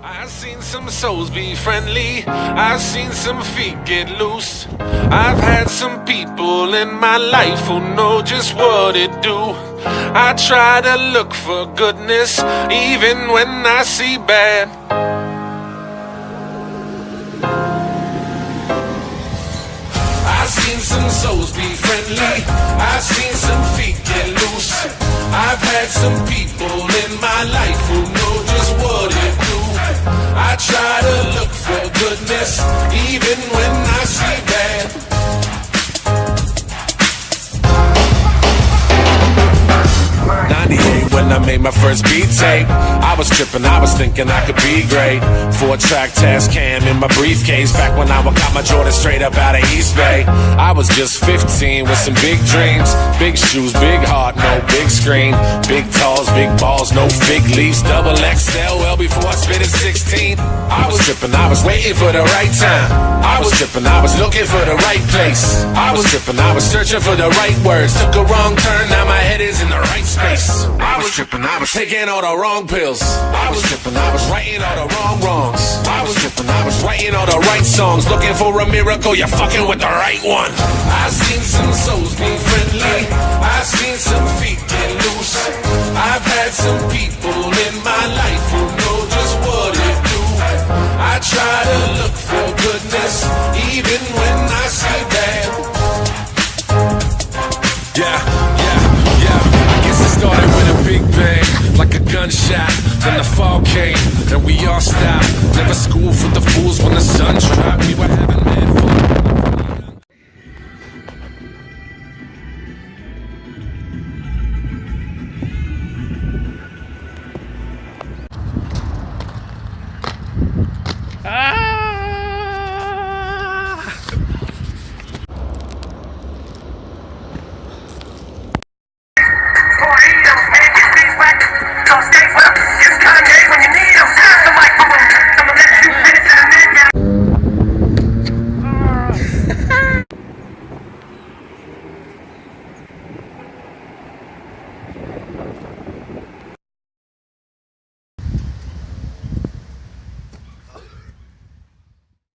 I've seen some souls be friendly, I've seen some feet get loose. I've had some people in my life who know just what it do. I try to look for goodness even when I see bad. I've seen some souls be friendly, I've seen some feet get loose. I've had some people in my life who know just what it do. I try to look for goodness even when I see bad. 98 when I made my first beat tape, I was tripping, I was thinking I could be great. 4-track Tascam in my briefcase, back when I got my Jordan straight up out of East Bay. I was just 15 with some big dreams, big shoes, big heart, no big screen, big talls, big balls, no fig leaves, double XL, well before I spit at 16. I was tripping, I was waiting for the right time. I was tripping, I was looking for the right place. I was tripping, I was searching for the right words. Took a wrong turn, now my head is in the right space. I was tripping, I was taking all the wrong pills. I was tripping, I was writing all the wrong wrongs. I was tripping, I was writing all the right songs. Looking for a miracle, you're fucking with the right one. I've seen some souls be friendly, I've seen some feet get loose. I've had some people in my life who know just what it do. I try to look for goodness even when I see bad. I guess it started with a big bang, like a gunshot. Then the fall came, and we all stopped. Never school for the fools when the sun dropped. We were having mad fun.